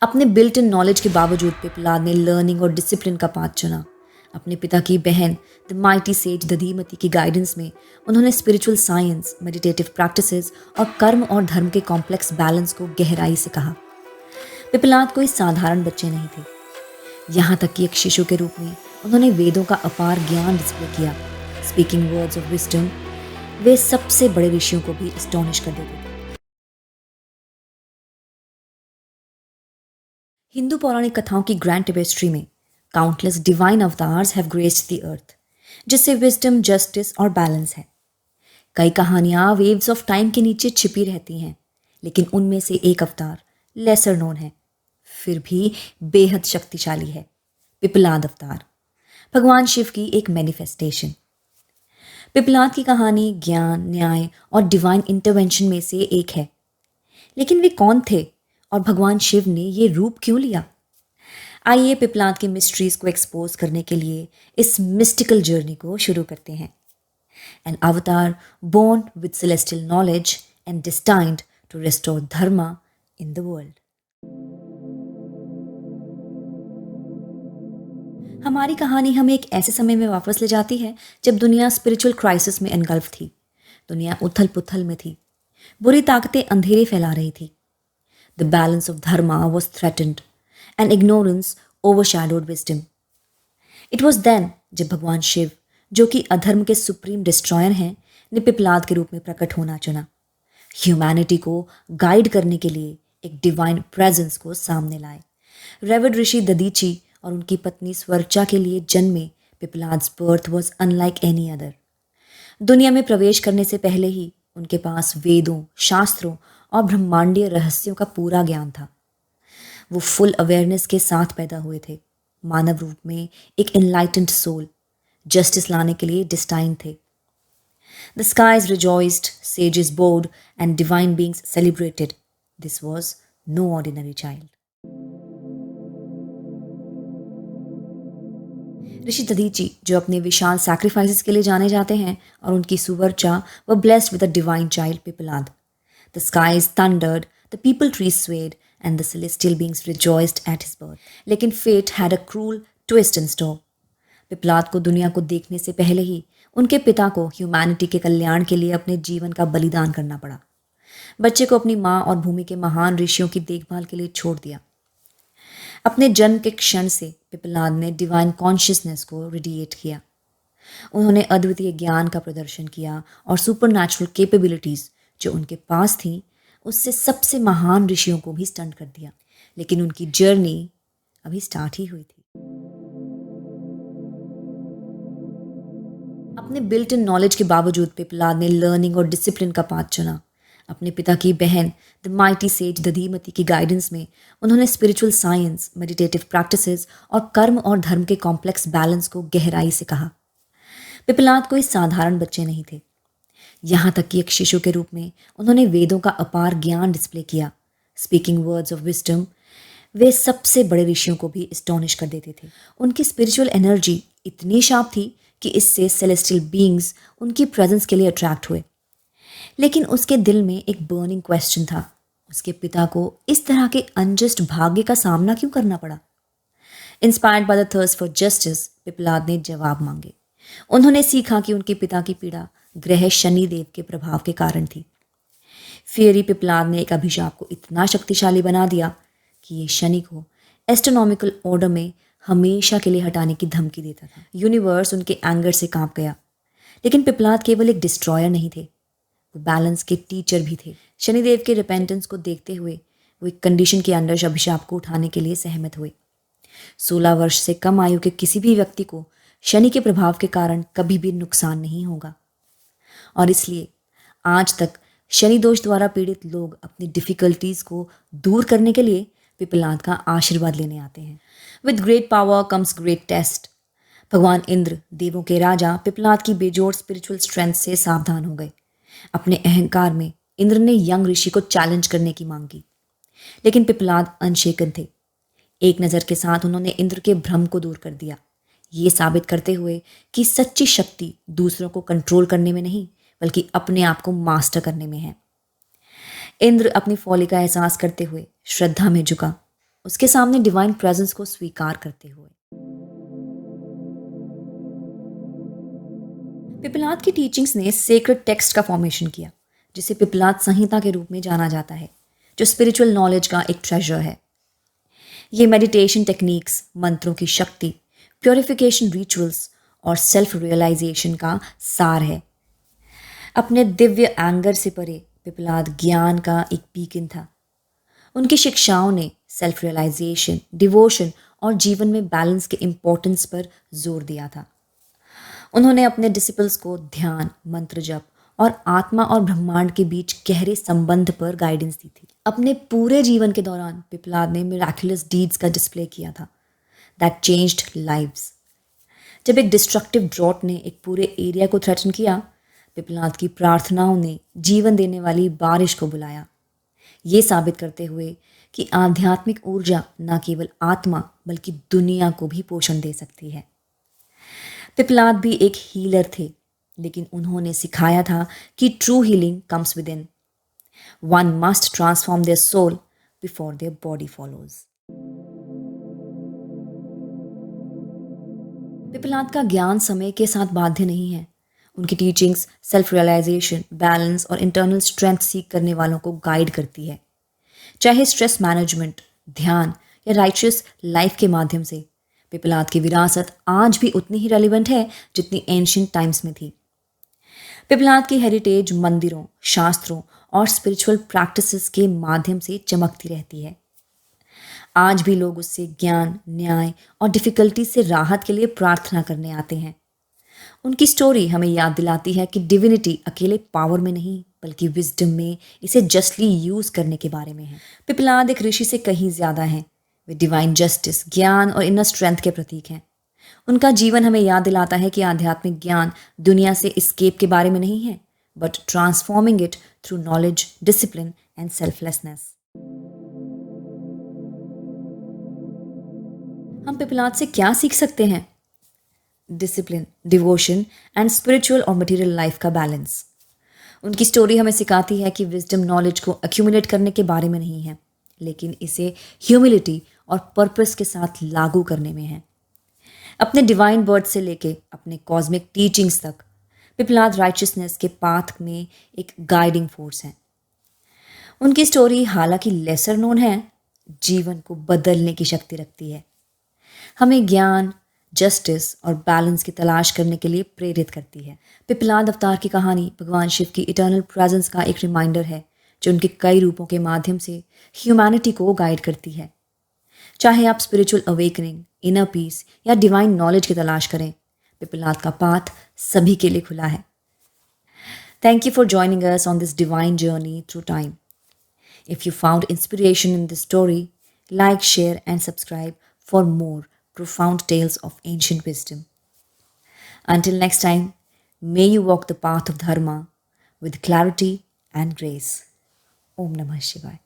अपने built in knowledge के बावजूद पिपलाद ने लर्निंग और डिसिप्लिन का पाथ चुना। अपने पिता की बहन द माइटी सेज दधीमती की गाइडेंस में उन्होंने स्पिरिचुअल साइंस, मेडिटेटिव प्रैक्टिसेस और कर्म और धर्म के कॉम्प्लेक्स बैलेंस को गहराई से कहा। पिपलाद कोई साधारण बच्चे नहीं थे। यहाँ तक कि एक शिशु के रूप में उन्होंने वेदों का अपार ज्ञान डिस्प्ले किया। स्पीकिंग वर्ड्स ऑफ विजडम, वे सबसे बड़े ऋषियों को भी एस्टोनिश कर देते थे। हिंदू पौराणिक कथाओं की ग्रैंड टेपेस्ट्री में countless divine avatars have graced the earth, जिससे विजडम, जस्टिस और बैलेंस है। कई कहानियां वेव्स ऑफ टाइम के नीचे छिपी रहती हैं, लेकिन उनमें से एक अवतार लेसर नोन है, फिर भी बेहद शक्तिशाली है। पिपलाद अवतार, भगवान शिव की एक मैनिफेस्टेशन। पिपलाद की कहानी ज्ञान, न्याय और डिवाइन इंटरवेंशन में से एक है। लेकिन वे कौन थे और भगवान शिव ने ये रूप क्यों लिया? आइए पिपलाद की मिस्ट्रीज को एक्सपोज करने के लिए इस मिस्टिकल जर्नी को शुरू करते हैं। एन अवतार born with celestial knowledge and destined to restore dharma in the world. हमारी कहानी हमें एक ऐसे समय में वापस ले जाती है जब दुनिया स्पिरिचुअल क्राइसिस में एनगल्फ थी। दुनिया उथल पुथल में थी। बुरी ताकतें अंधेरे फैला रही थी। The balance of dharma was threatened and ignorance overshadowed wisdom. It was then जब भगवान शिव, जो कि अधर्म के सुप्रीम डिस्ट्रॉयर हैं, ने पिपलाद के रूप में प्रकट होना चुना। ह्यूमैनिटी को गाइड करने के लिए एक डिवाइन प्रेजेंस को सामने लाए। रेवर्ड ऋषि दधीची और उनकी पत्नी स्वर्चा के लिए जन्मे Pippalad's birth was unlike any other. दुनिया में प्रवेश करने से पहले ही उनके पास वेदों, शास्त्रों और ब्रह्मांडीय रहस्यों का पूरा ज्ञान था। वो फुल अवेयरनेस के साथ पैदा हुए थे। मानव रूप में एक एनलाइटेंड सोल, जस्टिस लाने के लिए डिस्टाइन थे। The skies rejoiced, sages bowed and divine beings celebrated. This was no ordinary child. Rishi Dadhichi, जो अपने विशाल सैक्रिफाइसेस के लिए जाने जाते हैं, और उनकी सुवर्चा वर blessed with a divine child Pippalad. The skies thundered, the people trees swayed, and the celestial beings rejoiced at his birth. लेकिन fate had a cruel twist in store. Pippalad को दुनिया को देखने से पहले ही उनके पिता को ह्यूमैनिटी के कल्याण के लिए अपने जीवन का बलिदान करना पड़ा। बच्चे को अपनी माँ और भूमि के महान ऋषियों की देखभाल के लिए छोड़ दिया। अपने जन्म के क्षण से पिपलाद ने डिवाइन कॉन्शियसनेस को रेडिएट किया। उन्होंने अद्वितीय ज्ञान का प्रदर्शन किया और सुपरनैचुरल कैपेबिलिटीज जो उनके पास थी, उससे सबसे महान ऋषियों को भी स्टंट कर दिया। लेकिन उनकी जर्नी अभी स्टार्ट ही हुई थी। अपने बिल्ट इन नॉलेज के बावजूद पिपलाद ने लर्निंग और डिसिप्लिन का पाथ चुना। अपने पिता की बहन द माइटी सेज दधीमती की गाइडेंस में उन्होंने स्पिरिचुअल साइंस, मेडिटेटिव प्रैक्टिसेस और कर्म और धर्म के कॉम्प्लेक्स बैलेंस को गहराई से कहा। पिपलाद कोई साधारण बच्चे नहीं थे। यहाँ तक कि एक शिशु के रूप में उन्होंने वेदों का अपार ज्ञान डिस्प्ले किया। स्पीकिंग वर्ड्स ऑफ विजडम, वे सबसे बड़े ऋषियों को भी एस्टोनिश कर देते थे। उनकी स्पिरिचुअल एनर्जी इतनी शार्प थी कि इससे सेलेस्टियल बीइंग्स उनकी प्रेजेंस के लिए अट्रैक्ट हुए। लेकिन उसके दिल में एक बर्निंग क्वेश्चन था। उसके पिता को इस तरह के अनजस्ट भाग्य का सामना क्यों करना पड़ा? Inspired by the thirst for justice, Pippalad ने जवाब मांगे। उन्होंने सीखा कि उनके पिता की पीड़ा ग्रह शनि देव के प्रभाव के कारण थी। फियरी पिपलाद ने एक अभिशाप को इतना शक्तिशाली बना दिया कि ये शनि को एस्ट्रोनॉमिकल ऑर्डर में हमेशा के लिए हटाने की धमकी देता था। यूनिवर्स उनके एंगर से कांप गया। लेकिन पिपलाद केवल एक डिस्ट्रॉयर नहीं थे, वो बैलेंस के टीचर भी थे। शनिदेव के रिपेंटेंस को देखते हुए वो एक कंडीशन के अंडर अभिशाप को उठाने के लिए सहमत हुए। 16 वर्ष से कम आयु के किसी भी व्यक्ति को शनि के प्रभाव के कारण कभी भी नुकसान नहीं होगा, और इसलिए आज तक शनि दोष द्वारा पीड़ित लोग अपनी डिफिकल्टीज को दूर करने के लिए पिपलाद का आशीर्वाद लेने आते हैं। With great power comes great test. भगवान इंद्र, देवों के राजा, पिपलाद की बेजोड़ स्पिरिचुअल स्ट्रेंथ से सावधान हो गए। अपने अहंकार में इंद्र ने यंग ऋषि को चैलेंज करने की मांग की, लेकिन पिपलाद अनशेकन थे। एक नज़र के साथ उन्होंने इंद्र के भ्रम को दूर कर दिया, ये साबित करते हुए कि सच्ची शक्ति दूसरों को कंट्रोल करने में नहीं, बल्कि अपने आप को मास्टर करने में है। इंद्र अपनी फॉली का एहसास करते हुए श्रद्धा में झुका। उसके सामने डिवाइन प्रेजेंस को स्वीकार करते हुए। पिपलाद की टीचिंग्स ने सेक्रेड टेक्स्ट का फॉर्मेशन किया, जिसे पिपलाद संहिता के रूप में जाना जाता है, जो स्पिरिचुअल नॉलेज का एक ट्रेजर है। ये मेडिटेशन टेक्निक्स, मंत्रों की शक्ति, प्योरिफिकेशन रिचुअल्स और सेल्फ रियलाइजेशन का सार है। अपने दिव्य एंगर से परे पिपलाद ज्ञान का एक बीकन था। उनकी शिक्षाओं ने सेल्फ रियलाइजेशन, डिवोशन और जीवन में बैलेंस के इम्पोर्टेंस पर जोर दिया था। उन्होंने अपने डिसिपल्स को ध्यान, मंत्र जप और आत्मा और ब्रह्मांड के बीच गहरे संबंध पर गाइडेंस दी थी। अपने पूरे जीवन के दौरान पिपलाद ने मिराकुलस डीड्स का डिस्प्ले किया था दैट चेंज्ड लाइव्स। जब एक डिस्ट्रक्टिव ड्रॉट ने एक पूरे एरिया को थ्रेटन किया, पिपलाद की प्रार्थनाओं ने जीवन देने वाली बारिश को बुलाया, ये साबित करते हुए कि आध्यात्मिक ऊर्जा न केवल आत्मा बल्कि दुनिया को भी पोषण दे सकती है। पिपलाद भी एक हीलर थे, लेकिन उन्होंने सिखाया था कि true healing comes within. One must transform their soul before their body follows. Pippalad का ज्ञान समय के साथ बाध्य नहीं है। उनकी टीचिंग्स सेल्फ रियलाइजेशन, बैलेंस और इंटरनल स्ट्रेंथ सीख करने वालों को गाइड करती है, चाहे स्ट्रेस मैनेजमेंट, ध्यान या राइचियस लाइफ के माध्यम से। पिपलाद की विरासत आज भी उतनी ही रेलिवेंट है जितनी एंशिएंट टाइम्स में थी। पिपलाद की हेरिटेज मंदिरों, शास्त्रों और स्पिरिचुअल प्रैक्टिसेस के माध्यम से चमकती रहती है। आज भी लोग उससे ज्ञान, न्याय और डिफिकल्टी से राहत के लिए प्रार्थना करने आते हैं। उनकी स्टोरी हमें याद दिलाती है कि डिविनिटी अकेले पावर में नहीं बल्कि विजडम में इसे जस्टली यूज करने के बारे में है। पिपलाद एक ऋषि से कहीं ज्यादा हैं। वे डिवाइन जस्टिस, ज्ञान और इनर स्ट्रेंथ के प्रतीक हैं। उनका जीवन हमें याद दिलाता है कि आध्यात्मिक ज्ञान दुनिया से एस्केप के बारे में नहीं है, but transforming it through knowledge, discipline and selflessness. हम पिपलाद से क्या सीख सकते हैं? डिसिप्लिन, डिवोशन एंड स्पिरिचुअल और मटेरियल लाइफ का बैलेंस। उनकी स्टोरी हमें सिखाती है कि विजडम नॉलेज को एक्यूमुलेट करने के बारे में नहीं है, लेकिन इसे ह्यूमिलिटी और पर्पस के साथ लागू करने में है। अपने डिवाइन बर्थ से लेके अपने कॉस्मिक टीचिंग्स तक पिपलाद राइचियसनेस के पाथ में एक गाइडिंग फोर्स है। उनकी स्टोरी हालांकि लेसर नोन है, जीवन को बदलने की शक्ति रखती है। हमें ज्ञान, जस्टिस और बैलेंस की तलाश करने के लिए प्रेरित करती है। पिपलाद अवतार की कहानी भगवान शिव की इटर्नल प्रेजेंस का एक रिमाइंडर है, जो उनके कई रूपों के माध्यम से ह्यूमैनिटी को गाइड करती है। चाहे आप स्पिरिचुअल अवेकनिंग, इनर पीस या डिवाइन नॉलेज की तलाश करें, पिपलाद का पाथ सभी के लिए खुला है। Thank you for joining us on this divine journey through time. If you found inspiration in this story, like, share and subscribe for more profound tales of ancient wisdom. Until next time, may you walk the path of Dharma with clarity and grace. Om Namah Shivaya.